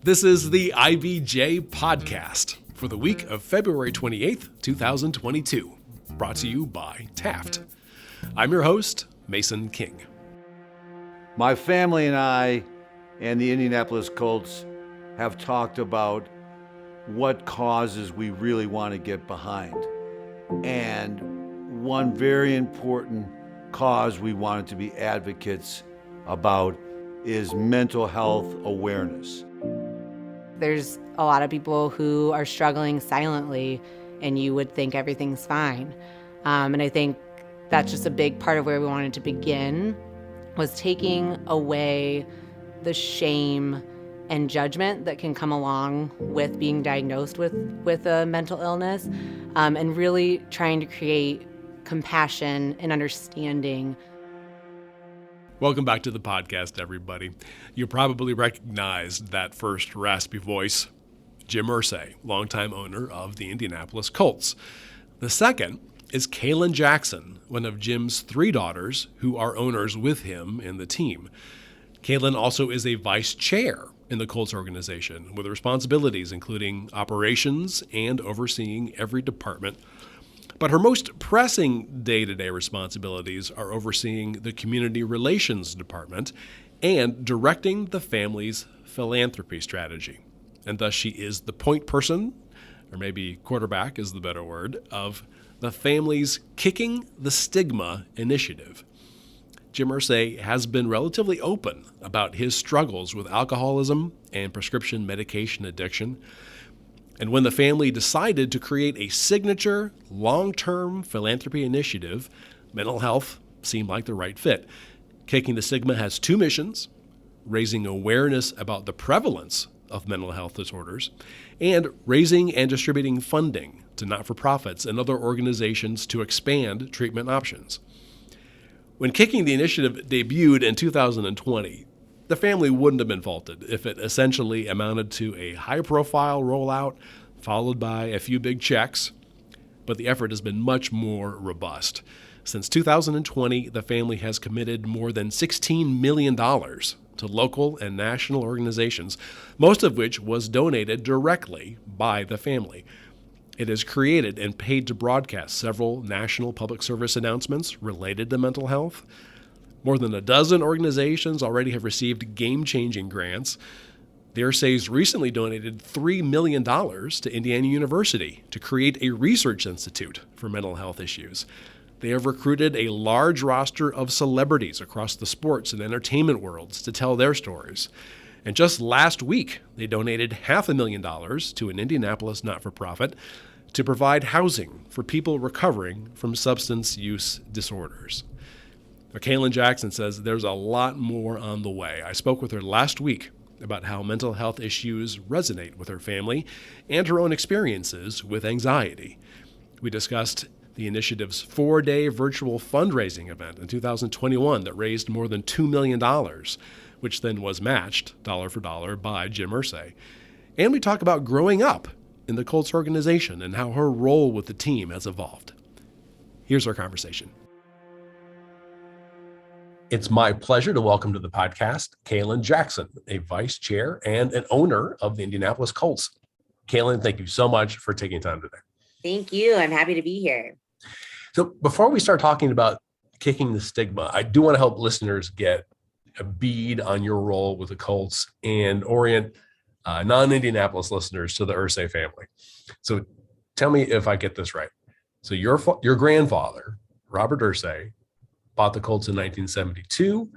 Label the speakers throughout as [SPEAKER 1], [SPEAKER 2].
[SPEAKER 1] This is the IBJ Podcast for the week of February 28th, 2022, brought to you by Taft. I'm your host, Mason King.
[SPEAKER 2] My family and I and the Indianapolis Colts have talked about what causes we really want to get behind. And one very important cause we wanted to be advocates about is mental health awareness.
[SPEAKER 3] There's a lot of people who are struggling silently, and you would think everything's fine. And I think that's just a big part of where we wanted to begin, was taking away the shame and judgment that can come along with being diagnosed with a mental illness, and really trying to create compassion and understanding.
[SPEAKER 1] Welcome back to the podcast, everybody. You probably recognized that first raspy voice, Jim Irsay, longtime owner of the Indianapolis Colts. The second is Kalen Jackson, one of Jim's three daughters who are owners with him in the team. Kalen also is a vice chair in the Colts organization with responsibilities including operations and overseeing every department. But her most pressing day-to-day responsibilities are overseeing the community relations department and directing the family's philanthropy strategy. And thus she is the point person, or maybe quarterback is the better word, of the family's Kicking the Stigma initiative. Jim Irsay has been relatively open about his struggles with alcoholism and prescription medication addiction. And when the family decided to create a signature, long-term philanthropy initiative, mental health seemed like the right fit. Kicking the Stigma has two missions: raising awareness about the prevalence of mental health disorders, and raising and distributing funding to not-for-profits and other organizations to expand treatment options. When Kicking the Initiative debuted in 2020, the family wouldn't have been faulted if it essentially amounted to a high-profile rollout followed by a few big checks, but the effort has been much more robust. Since 2020, the family has committed more than $16 million to local and national organizations, most of which was donated directly by the family. It has created and paid to broadcast several national public service announcements related to mental health. More than a dozen organizations already have received game-changing grants. The Irsays recently donated $3 million to Indiana University to create a research institute for mental health issues. They have recruited a large roster of celebrities across the sports and entertainment worlds to tell their stories. And just last week, they donated $500,000 to an Indianapolis not-for-profit to provide housing for people recovering from substance use disorders. Kalen Jackson says there's a lot more on the way. I spoke with her last week about how mental health issues resonate with her family and her own experiences with anxiety. We discussed the initiative's 4-day virtual fundraising event in 2021 that raised more than $2 million, which then was matched dollar for dollar by Jim Irsay. And we talk about growing up in the Colts organization and how her role with the team has evolved. Here's our conversation. It's my pleasure to welcome to the podcast Kalen Jackson, a vice chair and an owner of the Indianapolis Colts. Kalen, thank you so much for taking time today.
[SPEAKER 3] Thank you. I'm happy to be here.
[SPEAKER 1] So before we start talking about Kicking the Stigma, I do want to help listeners get a bead on your role with the Colts and orient non-Indianapolis listeners to the Irsay family. So tell me if I get this right. So your grandfather, Robert Irsay, bought the Colts in 1972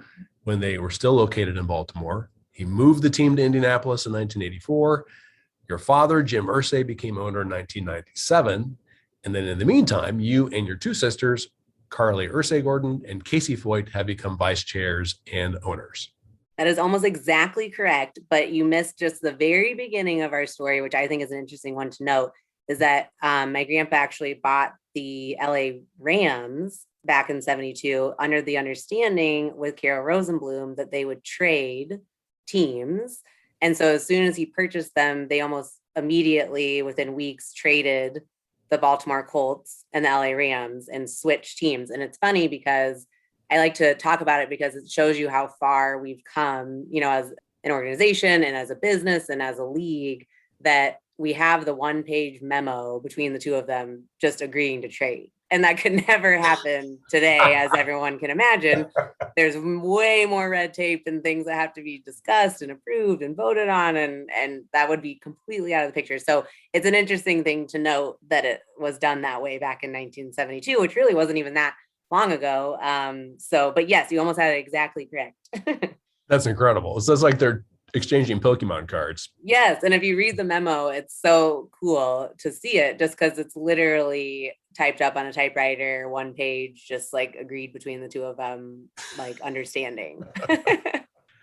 [SPEAKER 1] when they were still located in Baltimore. He moved the team to Indianapolis in 1984. Your father, Jim Irsay, became owner in 1997. And then in the meantime, you and your two sisters, Carlie Irsay-Gordon and Casey Foyt, have become vice chairs and owners.
[SPEAKER 3] That is almost exactly correct, but you missed just the very beginning of our story, which I think is an interesting one to note, is that my grandpa actually bought the LA Rams back in 72 under the understanding with Carol Rosenblum that they would trade teams. And so as soon as he purchased them, they almost immediately within weeks traded the Baltimore Colts and the LA Rams and switched teams. And it's funny because I like to talk about it because it shows you how far we've come, you know, an organization and as a business and as a league that we have the 1-page memo between the two of them just agreeing to trade. And that could never happen today, as everyone can imagine. There's way more red tape and things that have to be discussed and approved and voted on, and that would be completely out of the picture. So it's an interesting thing to note that it was done that way back in 1972, which really wasn't even that long ago. But yes, you almost had it exactly correct.
[SPEAKER 1] That's incredible. It sounds like they're exchanging Pokemon cards.
[SPEAKER 3] Yes. And if you read the memo, it's so cool to see it just because it's literally typed up on a typewriter, 1 page, just like agreed between the two of them, like understanding.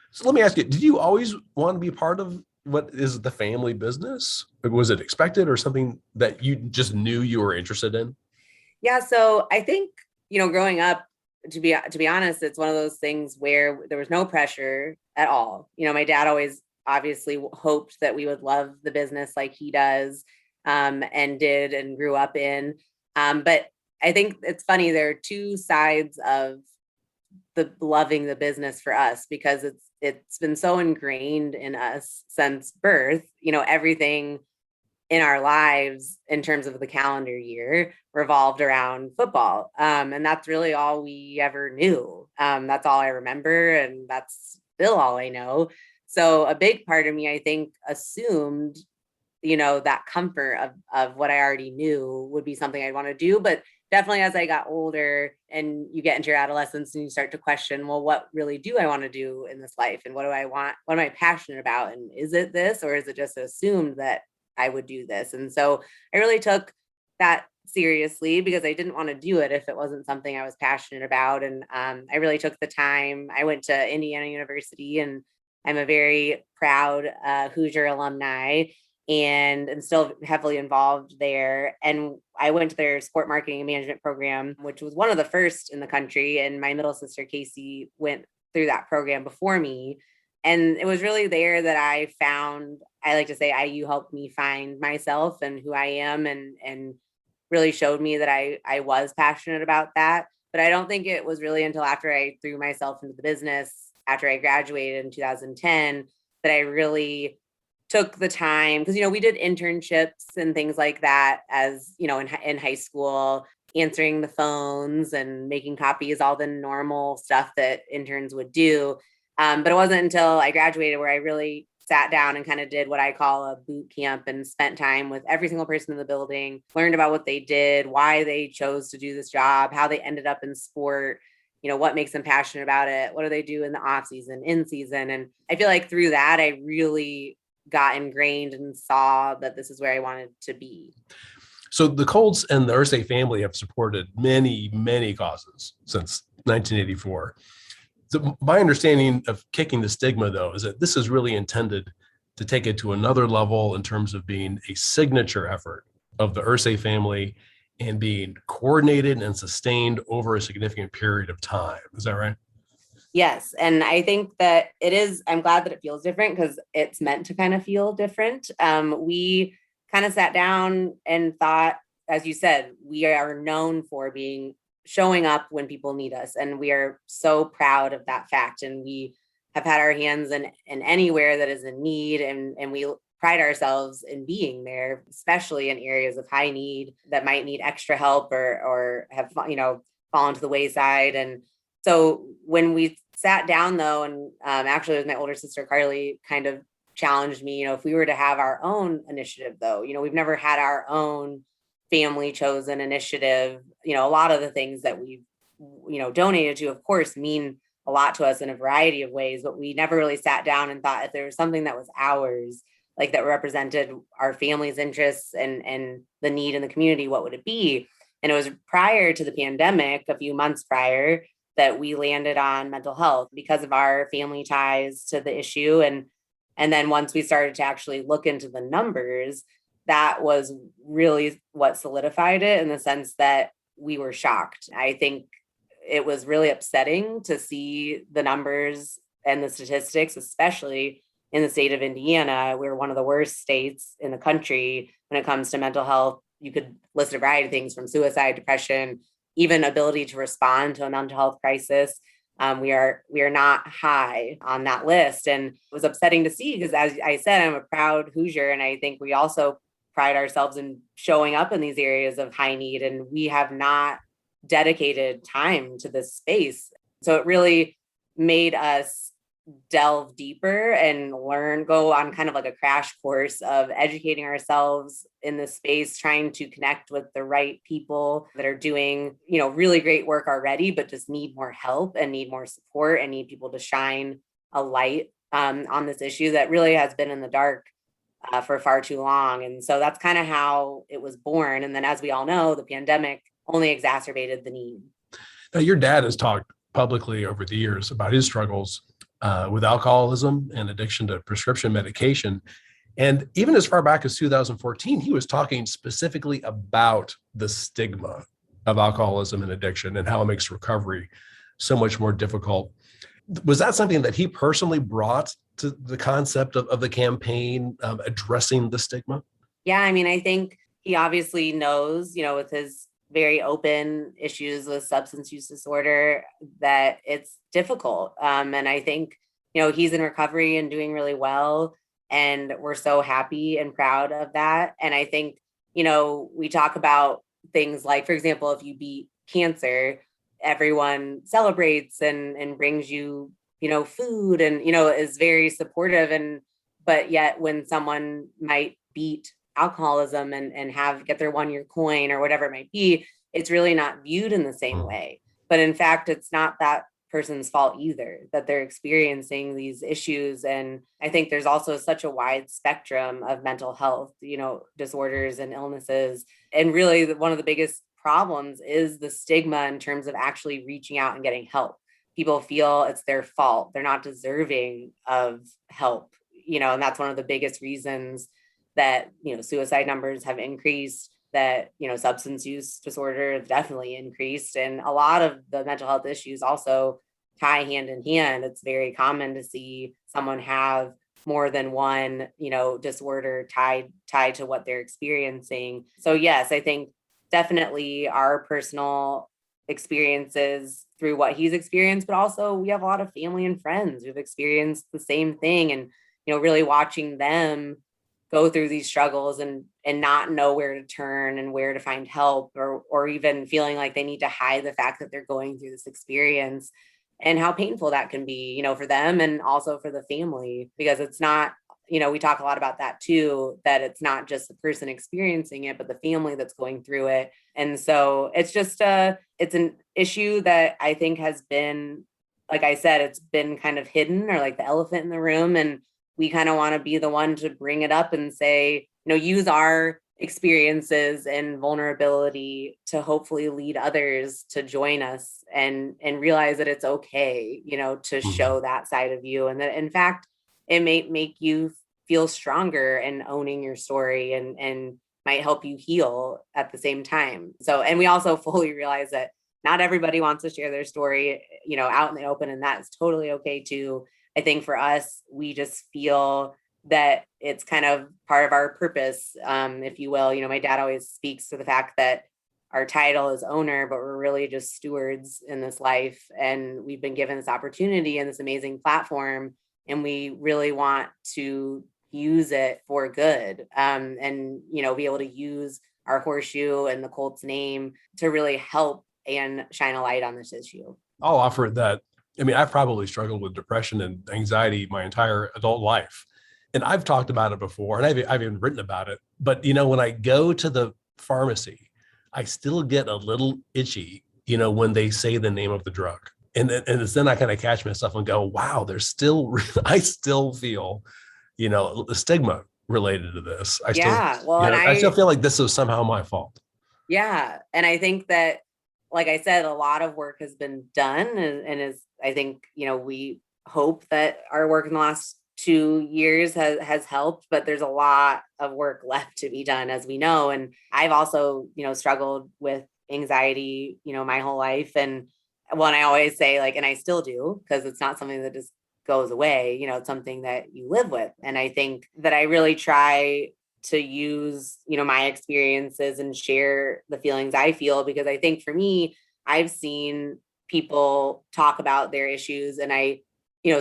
[SPEAKER 1] So let me ask you, did you always want to be part of what is the family business? Was it expected or something that you just knew you were interested in?
[SPEAKER 3] Yeah. So I think, growing up, to be honest, it's one of those things where there was no pressure at all. My dad always obviously hoped that we would love the business like he does, and did and grew up in. But I think it's funny, there are two sides of the loving the business for us, because it's been so ingrained in us since birth. Everything in our lives in terms of the calendar year revolved around football. And that's really all we ever knew. That's all I remember. And that's still all I know. So a big part of me, I think, assumed, that comfort of what I already knew would be something I'd want to do. But definitely as I got older and you get into your adolescence and you start to question, well, what really do I want to do in this life? And what do I want? What am I passionate about? And is it this, or is it just assumed that I would do this? And so I really took that seriously because I didn't want to do it if it wasn't something I was passionate about. And I really took the time. I went to Indiana University, and I'm a very proud Hoosier alumni and am still heavily involved there. And I went to their sport marketing and management program, which was one of the first in the country. And my middle sister, Casey, went through that program before me. And it was really there that I found, I like to say, IU helped me find myself and who I am, and really showed me that I was passionate about that. But I don't think it was really until after I threw myself into the business, after I graduated in 2010, that I really took the time, because, we did internships and things like that as, in high school, answering the phones and making copies, all the normal stuff that interns would do. But it wasn't until I graduated where I really sat down and kind of did what I call a boot camp and spent time with every single person in the building, learned about what they did, why they chose to do this job, how they ended up in sport, what makes them passionate about it, what do they do in the off season, in season. And I feel like through that, I really got ingrained and saw that this is where I wanted to be.
[SPEAKER 1] So the Colts and the Irsay family have supported many, many causes since 1984. So my understanding of Kicking the Stigma, though, is that this is really intended to take it to another level in terms of being a signature effort of the Irsay family and being coordinated and sustained over a significant period of time. Is that right?
[SPEAKER 3] Yes. And I think that it is, I'm glad that it feels different because it's meant to kind of feel different. We kind of sat down and thought, as you said, we are known for showing up when people need us. And we are so proud of that fact. And we have had our hands in anywhere that is in need. And we pride ourselves in being there, especially in areas of high need that might need extra help or have, fallen to the wayside. And so when we sat down, though, and actually it was my older sister, Carlie, kind of challenged me, if we were to have our own initiative, though, we've never had our own family chosen initiative. A lot of the things that we've, donated to, of course, mean a lot to us in a variety of ways, but we never really sat down and thought if there was something that was ours, like that represented our family's interests and the need in the community, what would it be? And it was prior to the pandemic, a few months prior, that we landed on mental health because of our family ties to the issue. And then once we started to actually look into the numbers, that was really what solidified it, in the sense that we were shocked. I think it was really upsetting to see the numbers and the statistics, especially in the state of Indiana. We're one of the worst states in the country when it comes to mental health. You could list a variety of things from suicide, depression, even ability to respond to a mental health crisis. We are not high on that list. And it was upsetting to see because, as I said, I'm a proud Hoosier. And I think we also pride ourselves in showing up in these areas of high need. And we have not dedicated time to this space. So it really made us delve deeper and go on kind of like a crash course of educating ourselves in this space, trying to connect with the right people that are doing, really great work already, but just need more help and need more support and need people to shine a light on this issue that really has been in the dark for far too long. And so that's kind of how it was born. And then, as we all know, the pandemic only exacerbated the need.
[SPEAKER 1] Now, your dad has talked publicly over the years about his struggles with alcoholism and addiction to prescription medication. And even as far back as 2014, he was talking specifically about the stigma of alcoholism and addiction and how it makes recovery so much more difficult. Was that something that he personally brought to the concept of the campaign addressing the stigma?
[SPEAKER 3] Yeah, I mean, I think he obviously knows, with his very open issues with substance use disorder, that it's difficult. And I think, he's in recovery and doing really well. And we're so happy and proud of that. And I think, we talk about things like, for example, if you beat cancer, everyone celebrates and brings you, food and, is very supportive. But yet when someone might beat alcoholism and get their 1-year coin or whatever it might be, it's really not viewed in the same way. But in fact, it's not that person's fault either, that they're experiencing these issues. And I think there's also such a wide spectrum of mental health, disorders and illnesses. And really one of the biggest problems is the stigma in terms of actually reaching out and getting help. People feel it's their fault. They're not deserving of help, and that's one of the biggest reasons that, suicide numbers have increased, that, substance use disorder have definitely increased. And a lot of the mental health issues also tie hand in hand. It's very common to see someone have more than one, disorder tied to what they're experiencing. So yes, I think definitely our personal experiences through what he's experienced, but also we have a lot of family and friends who've experienced the same thing. And, really watching them go through these struggles and not know where to turn and where to find help, or even feeling like they need to hide the fact that they're going through this experience, and how painful that can be, for them and also for the family, because it's not, we talk a lot about that too, that it's not just the person experiencing it, but the family that's going through it. And so it's just it's an issue that I think has been, like I said, it's been kind of hidden, or like the elephant in the room. And we kind of want to be the one to bring it up and say, use our experiences and vulnerability to hopefully lead others to join us and realize that it's okay, to show that side of you. And that in fact, it may make you feel stronger in owning your story and might help you heal at the same time. So, and we also fully realize that not everybody wants to share their story, out in the open, and that's totally okay too. I think for us, we just feel that it's kind of part of our purpose, if you will. My dad always speaks to the fact that our title is owner, but we're really just stewards in this life. And we've been given this opportunity and this amazing platform, and we really want to use it for good, and, be able to use our horseshoe and the Colts name to really help and shine a light on this issue.
[SPEAKER 1] I'll offer that. I mean, I've probably struggled with depression and anxiety my entire adult life. And I've talked about it before, and I've even written about it. But, when I go to the pharmacy, I still get a little itchy, when they say the name of the drug. And it's then I kind of catch myself and go, wow, I still feel, the stigma related to this. I still feel like this is somehow my fault.
[SPEAKER 3] Yeah. And I think that, like I said, a lot of work has been done, and is, I think, we hope that our work in the last 2 years has helped, but there's a lot of work left to be done, as we know. And I've also, struggled with anxiety, my whole life. And when I always say, and I still do, because it's not something that just goes away, it's something that you live with. And I think that I really try to use, my experiences and share the feelings I feel, because I think for me, I've seen people talk about their issues, and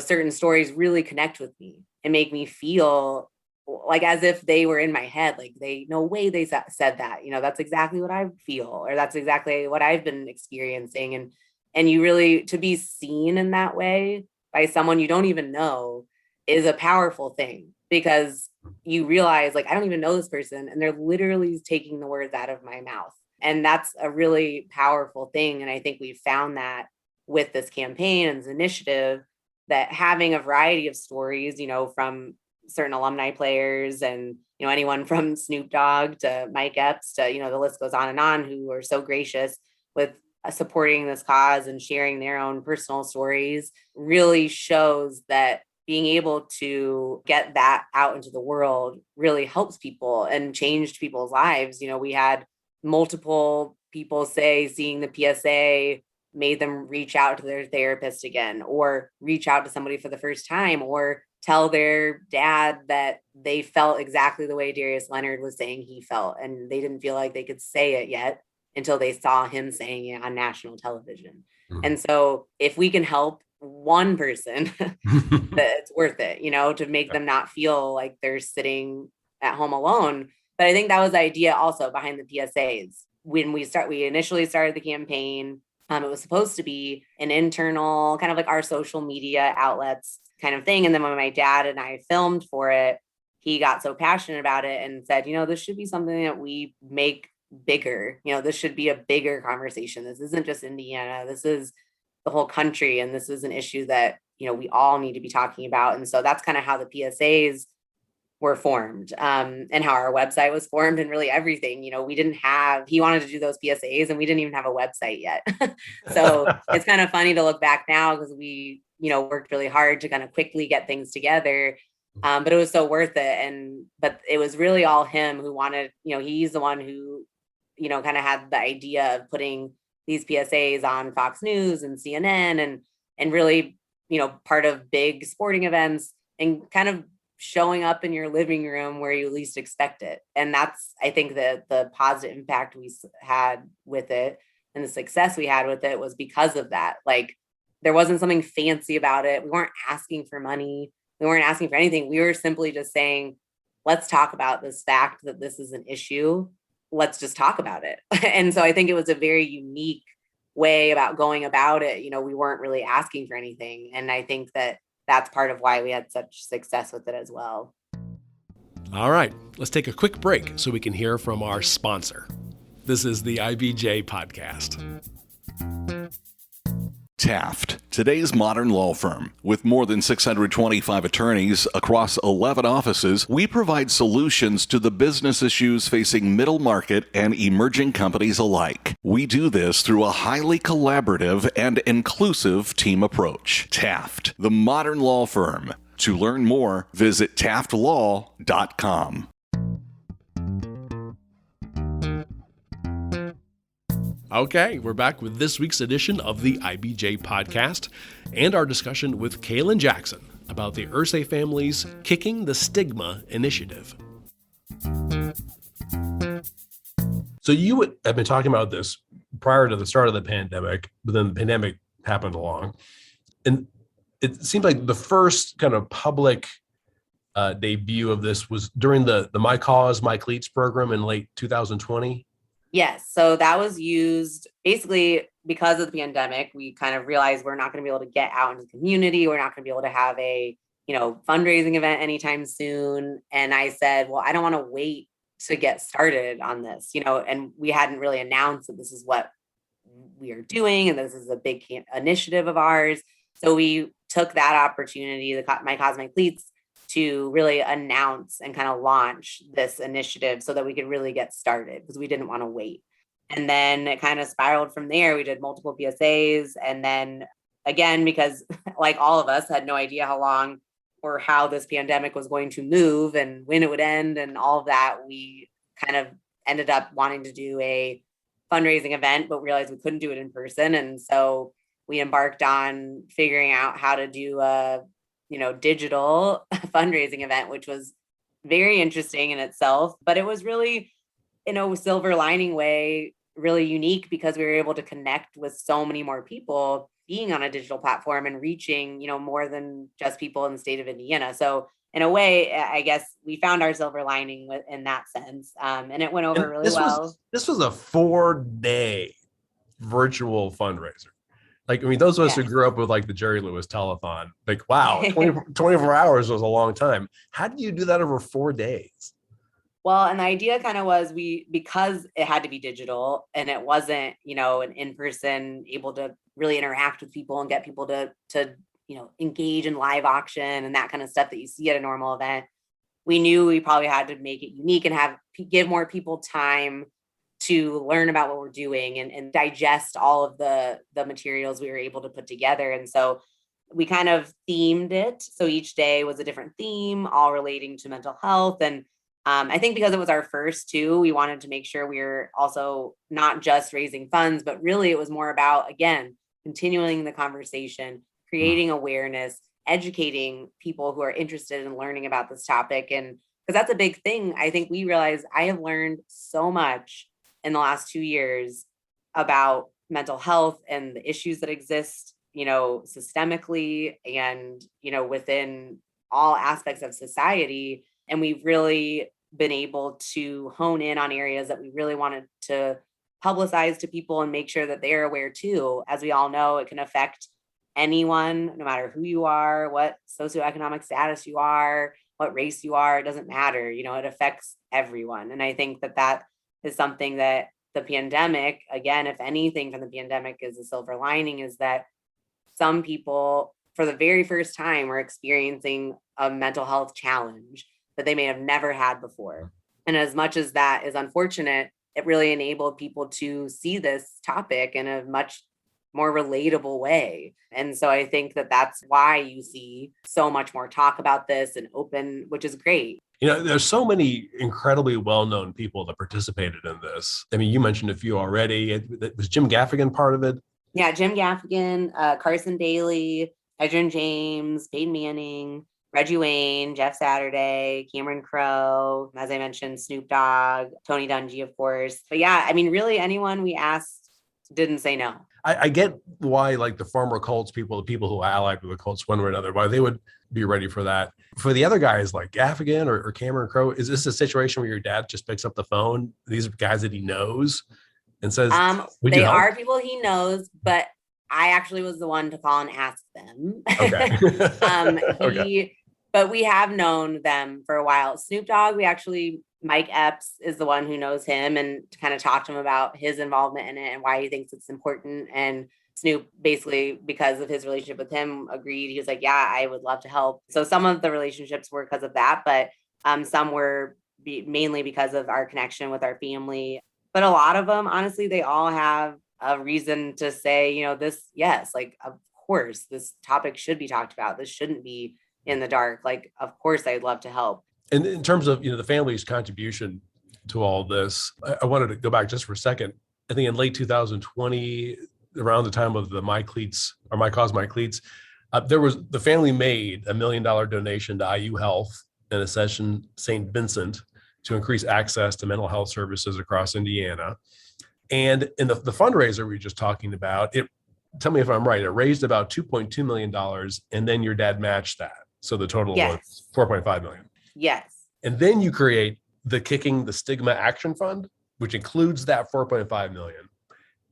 [SPEAKER 3] certain stories really connect with me and make me feel like as if they were in my head, like no way they said that, that's exactly what I feel, or that's exactly what I've been experiencing. And you really, to be seen in that way by someone you don't even know is a powerful thing, because you realize, like, I don't even know this person, and they're literally taking the words out of my mouth. And that's a really powerful thing. And I think we've found that with this campaign and this initiative, that having a variety of stories, from certain alumni players and, anyone from Snoop Dogg to Mike Epps to, the list goes on, who are so gracious with supporting this cause and sharing their own personal stories, really shows that being able to get that out into the world really helps people and changed people's lives. We had multiple people say seeing the PSA made them reach out to their therapist again, or reach out to somebody for the first time, or tell their dad that they felt exactly the way Darius Leonard was saying he felt, and they didn't feel like they could say it yet until they saw him saying it on national television. Mm-hmm. And so if we can help one person, that it's worth it, to make them not feel like they're sitting at home alone. But I think that was the idea also behind the PSAs. When we initially started the campaign, it was supposed to be an internal, kind of like our social media outlets kind of thing. And then when my dad and I filmed for it, he got so passionate about it and said, this should be something that we make bigger. This should be a bigger conversation. This isn't just Indiana. This is the whole country. And this is an issue that, we all need to be talking about. And so that's kind of how the PSAs were formed, and how our website was formed, and really everything. He wanted to do those PSAs and we didn't even have a website yet. So it's kind of funny to look back now, because we, worked really hard to kind of quickly get things together. But it was so worth it. But it was really all him who wanted, he's the one who, kind of had the idea of putting these PSAs on Fox News and CNN and really, part of big sporting events, and kind of showing up in your living room where you least expect it. And that's, I think, the positive impact we had with it, and the success we had with it was because of that. Like, there wasn't something fancy about it. We weren't asking for money. We weren't asking for anything. We were simply just saying, let's talk about this fact that this is an issue. Let's just talk about it. And so I think it was a very unique way about going about it. We weren't really asking for anything. And I think that that's part of why we had such success with it as well.
[SPEAKER 1] All right, let's take a quick break so we can hear from our sponsor. This is the IBJ Podcast.
[SPEAKER 4] Taft, today's modern law firm. With more than 625 attorneys across 11 offices, we provide solutions to the business issues facing middle market and emerging companies alike. We do this through a highly collaborative and inclusive team approach. Taft, the modern law firm. To learn more, visit taftlaw.com.
[SPEAKER 1] Okay, we're back with this week's edition of the IBJ Podcast and our discussion with Kalen Jackson about the Irsay family's Kicking the Stigma initiative.
[SPEAKER 5] So you have been talking about this prior to the start of the pandemic, but then the pandemic happened along. And it seems like the first kind of public debut of this was during the My Cause, My Cleats program in late 2020.
[SPEAKER 3] Yes. So that was used basically because of the pandemic. We kind of realized we're not going to be able to get out into the community. We're not going to be able to have a, fundraising event anytime soon. And I said, well, I don't want to wait to get started on this, and we hadn't really announced that this is what we are doing. And this is a big initiative of ours. So we took that opportunity, My Cause, My Cleats, to really announce and kind of launch this initiative so that we could really get started, because we didn't want to wait. And then it kind of spiraled from there. We did multiple PSAs. And then again, because like all of us had no idea how long or how this pandemic was going to move and when it would end and all of that, we kind of ended up wanting to do a fundraising event, but realized we couldn't do it in person. And so we embarked on figuring out how to do a digital fundraising event, which was very interesting in itself, but it was really, silver lining way, really unique because we were able to connect with so many more people being on a digital platform and reaching, more than just people in the state of Indiana. So in a way, I guess we found our silver lining in that sense. And it went over really well.
[SPEAKER 5] This was a 4-day virtual fundraiser. Like, I mean, those of us who grew up with like the Jerry Lewis telethon, like, wow, 24 hours was a long time. How do you do that over 4 days?
[SPEAKER 3] Well, and the idea kind of was because it had to be digital and it wasn't, an in-person able to really interact with people and get people to engage in live auction and that kind of stuff that you see at a normal event. We knew we probably had to make it unique and give more people time to learn about what we're doing and digest all of the materials we were able to put together. And so we kind of themed it. So each day was a different theme, all relating to mental health. And I think because it was our first too, we wanted to make sure we were also not just raising funds, but really it was more about, again, continuing the conversation, creating awareness, educating people who are interested in learning about this topic. And because that's a big thing, I think we realized I have learned so much in the last 2 years about mental health and the issues that exist, systemically and, within all aspects of society. And we've really been able to hone in on areas that we really wanted to publicize to people and make sure that they're aware too. As we all know, it can affect anyone, no matter who you are, what socioeconomic status you are, what race you are, it doesn't matter. It affects everyone. And I think that is something that the pandemic, again, if anything from the pandemic is a silver lining, is that some people for the very first time were experiencing a mental health challenge that they may have never had before. And as much as that is unfortunate, it really enabled people to see this topic in a much more relatable way. And so I think that's why you see so much more talk about this and open, which is great.
[SPEAKER 5] There's so many incredibly well-known people that participated in this. I mean, you mentioned a few already. Was Jim Gaffigan part of it?
[SPEAKER 3] Yeah, Jim Gaffigan, Carson Daly, Edrin James, Peyton Manning, Reggie Wayne, Jeff Saturday, Cameron Crowe, as I mentioned, Snoop Dogg, Tony Dungy, of course. But yeah, I mean, really anyone we asked didn't say no.
[SPEAKER 5] I get why, like the former Colts people, the people who allied with the Colts one way or another, why they would be ready for that. For the other guys like Gaffigan or Cameron Crowe, is this a situation where your dad just picks up the phone? These are guys that he knows and says,
[SPEAKER 3] they are people he knows, but I actually was the one to call and ask them.
[SPEAKER 5] Okay.
[SPEAKER 3] But we have known them for a while. Snoop Dogg, Mike Epps is the one who knows him and kind of talked to him about his involvement in it and why he thinks it's important. And Snoop basically, because of his relationship with him, agreed. He was like, yeah, I would love to help. So some of the relationships were because of that, but some were mainly because of our connection with our family. But a lot of them, honestly, they all have a reason to say, this, yes, like, of course, this topic should be talked about. This shouldn't be in the dark. Like, of course, I'd love to help.
[SPEAKER 5] And in terms of, the family's contribution to all this, I wanted to go back just for a second. I think in late 2020, around the time of the My Cleats or My Cause, My Cleats, the family made $1 million donation to IU Health and Ascension St. Vincent to increase access to mental health services across Indiana. And in the fundraiser we were just talking about, tell me if I'm right, it raised about $2.2 million, and then your dad matched that. So the total was $4.5 million.
[SPEAKER 3] Yes.
[SPEAKER 5] And then you create the Kicking the Stigma Action Fund, which includes that $4.5 million.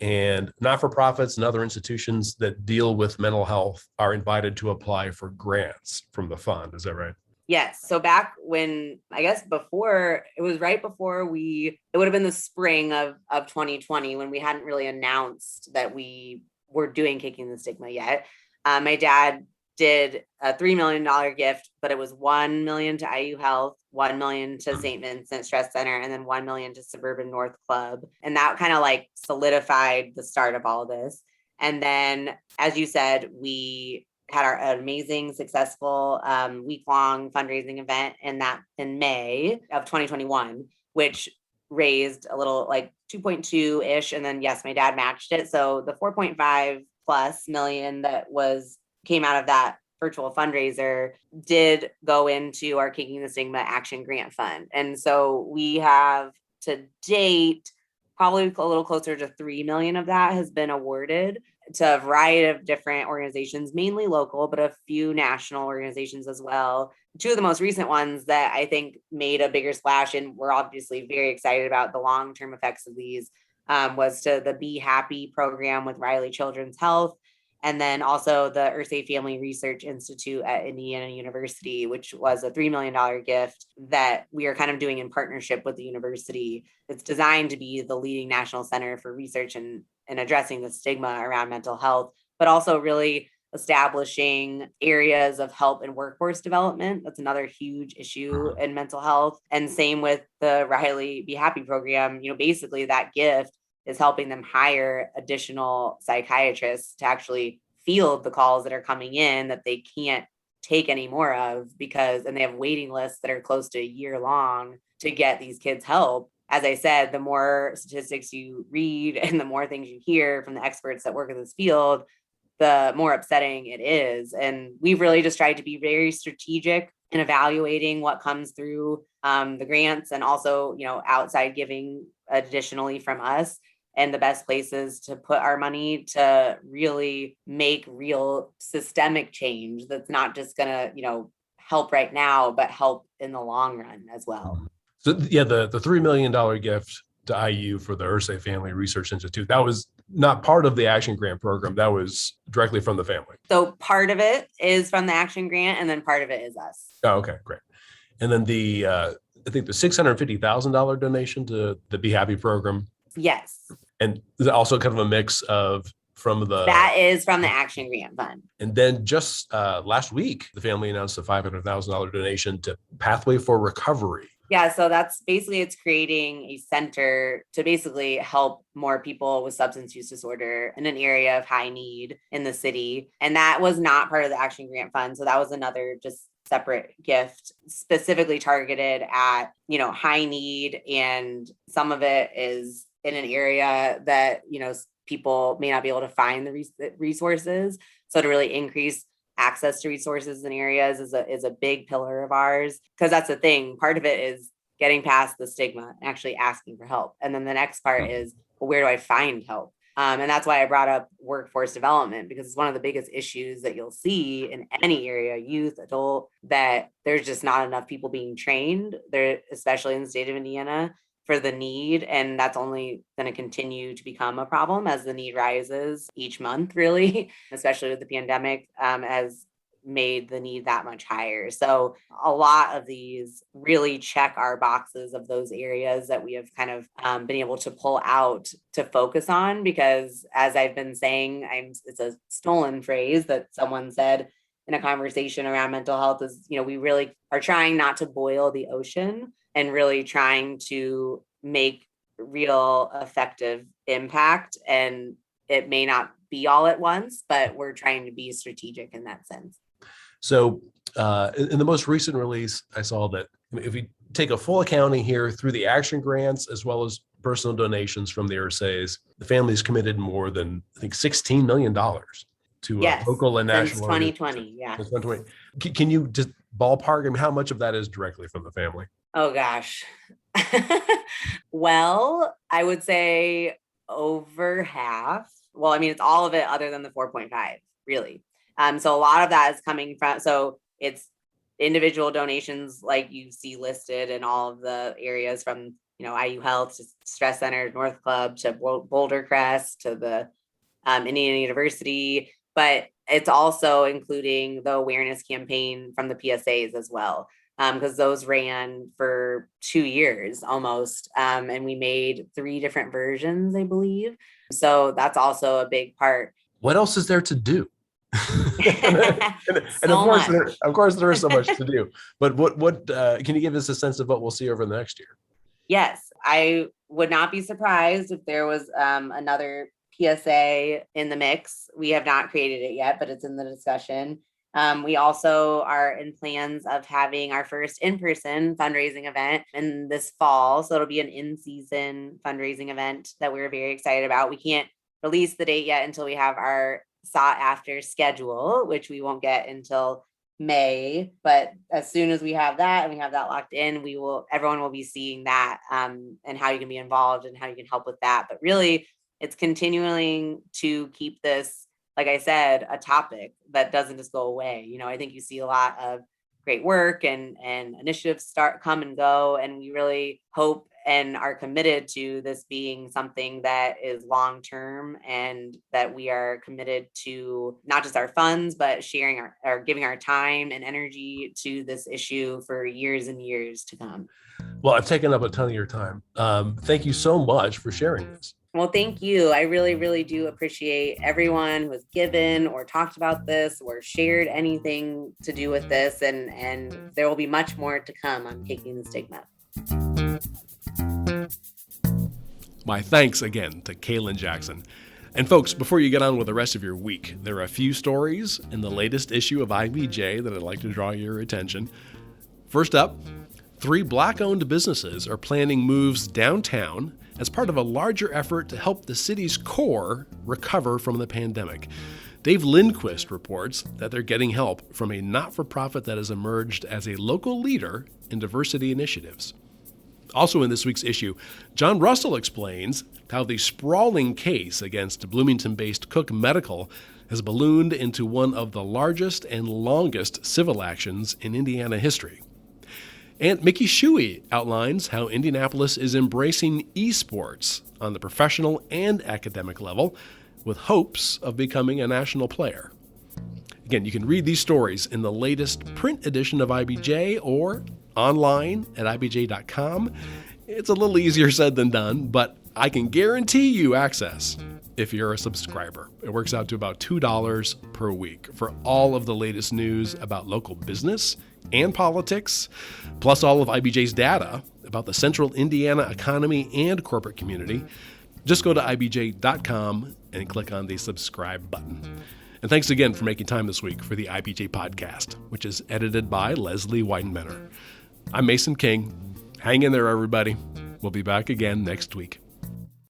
[SPEAKER 5] And not-for-profits and other institutions that deal with mental health are invited to apply for grants from the fund. Is that right?
[SPEAKER 3] Yes. So back when, I guess it was right before it would have been the spring of 2020 when we hadn't really announced that we were doing Kicking the Stigma yet. My dad did a $3 million gift, but it was $1 million to IU Health, $1 million to St. Vincent Stress Center, and then $1 million to Suburban North Club. And that kind of like solidified the start of all of this. And then, as you said, we had our amazing, successful week-long fundraising event in May of 2021, which raised a little like 2.2-ish. And then, yes, my dad matched it. So the 4.5 plus million that came out of that virtual fundraiser did go into our Kicking the Stigma Action Grant Fund. And so we have to date probably a little closer to 3 million of that has been awarded to a variety of different organizations, mainly local, but a few national organizations as well. Two of the most recent ones that I think made a bigger splash, and we're obviously very excited about the long-term effects of these, was to the Be Happy program with Riley Children's Health, and then also the Irsay Family Research Institute at Indiana University, which was a $3 million gift that we are kind of doing in partnership with the university. It's designed to be the leading national center for research and addressing the stigma around mental health, but also really establishing areas of help and workforce development. That's another huge issue in mental health. And same with the Riley Be Happy program. Basically that gift is helping them hire additional psychiatrists to actually field the calls that are coming in that they can't take any more of and they have waiting lists that are close to a year long to get these kids help. As I said, the more statistics you read and the more things you hear from the experts that work in this field, the more upsetting it is. And we've really just tried to be very strategic in evaluating what comes through the grants, and also, outside giving additionally from us, and the best places to put our money to really make real systemic change that's not just going to, help right now, but help in the long run as well.
[SPEAKER 5] So yeah, the $3 million gift to IU for the Irsay Family Research Institute, that was not part of the Action Grant program. That was directly from the family.
[SPEAKER 3] So part of it is from the Action Grant, and then part of it is us.
[SPEAKER 5] Oh, okay, great. And then I think the $650,000 donation to the Be Happy program.
[SPEAKER 3] Yes.
[SPEAKER 5] And is also kind of a mix of
[SPEAKER 3] that is from the Action Grant Fund.
[SPEAKER 5] And then just last week, the family announced a $500,000 donation to Pathway for Recovery.
[SPEAKER 3] Yeah, so that's basically, it's creating a center to basically help more people with substance use disorder in an area of high need in the city. And that was not part of the Action Grant Fund. So that was another just separate gift specifically targeted at, high need. And some of it is in an area that, people may not be able to find the resources. So to really increase access to resources in areas is a big pillar of ours, because that's the thing. Part of it is getting past the stigma and actually asking for help. And then the next part is, well, where do I find help? And that's why I brought up workforce development, because it's one of the biggest issues that you'll see in any area, youth, adult, that there's just not enough people being trained there, especially in the state of Indiana, for the need. And that's only going to continue to become a problem as the need rises each month, really, especially with the pandemic, has made the need that much higher. So a lot of these really check our boxes of those areas that we have kind of been able to pull out to focus on, because as I've been saying, it's a stolen phrase that someone said in a conversation around mental health is, we really are trying not to boil the ocean and really trying to make real effective impact. And it may not be all at once, but we're trying to be strategic in that sense.
[SPEAKER 5] So in the most recent release, I saw that if we take a full accounting here through the action grants, as well as personal donations from the Irsays, the family's committed more than, I think, $16 million to local and national.
[SPEAKER 3] Since 2020, yeah.
[SPEAKER 5] Since 2020. Can you just ballpark how much of that is directly from the family?
[SPEAKER 3] Oh, gosh. Well, I would say over half. Well, I mean, it's all of it other than the 4.5, really. So a lot of that is coming from, so it's individual donations like you see listed in all of the areas from, IU Health to Stress Center, North Club to Boulder Crest to the Indiana University. But it's also including the awareness campaign from the PSAs as well, because those ran for 2 years almost. And we made 3 different versions, I believe. So that's also a big part.
[SPEAKER 5] What else is there to do? and of course there is so much to do, but what can you give us a sense of what we'll see over the next year?
[SPEAKER 3] Yes, I would not be surprised if there was another PSA in the mix. We have not created it yet, but it's in the discussion. We also are in plans of having our first in-person fundraising event in this fall. So it'll be an in-season fundraising event that we're very excited about. We can't release the date yet until we have our sought after schedule, which we won't get until May, but as soon as we have that and we have that locked in, everyone will be seeing that, and how you can be involved and how you can help with that. But really, it's continuing to keep this, like I said, a topic that doesn't just go away. I think you see a lot of great work and initiatives come and go, and we really hope and are committed to this being something that is long-term, and that we are committed to not just our funds, but sharing or giving our time and energy to this issue for years and years to come.
[SPEAKER 5] Well, I've taken up a ton of your time. Thank you so much for sharing this.
[SPEAKER 3] Well, thank you. I really, really do appreciate everyone who has given or talked about this or shared anything to do with this. And there will be much more to come on Kicking the Stigma.
[SPEAKER 1] My thanks again to Kalen Jackson. And folks, before you get on with the rest of your week, there are a few stories in the latest issue of IBJ that I'd like to draw your attention. First up, 3 Black-owned businesses are planning moves downtown as part of a larger effort to help the city's core recover from the pandemic. Dave Lindquist reports that they're getting help from a not-for-profit that has emerged as a local leader in diversity initiatives. Also in this week's issue, John Russell explains how the sprawling case against Bloomington-based Cook Medical has ballooned into one of the largest and longest civil actions in Indiana history. And Mickey Shuey outlines how Indianapolis is embracing esports on the professional and academic level with hopes of becoming a national player. Again, you can read these stories in the latest print edition of IBJ or online at IBJ.com. It's a little easier said than done, but I can guarantee you access if you're a subscriber. It works out to about $2 per week for all of the latest news about local business and politics, plus all of IBJ's data about the central Indiana economy and corporate community. Just go to IBJ.com and click on the subscribe button. And thanks again for making time this week for the IBJ Podcast, which is edited by Leslie Weidenbenner. I'm Mason King. Hang in there, everybody. We'll be back again next week.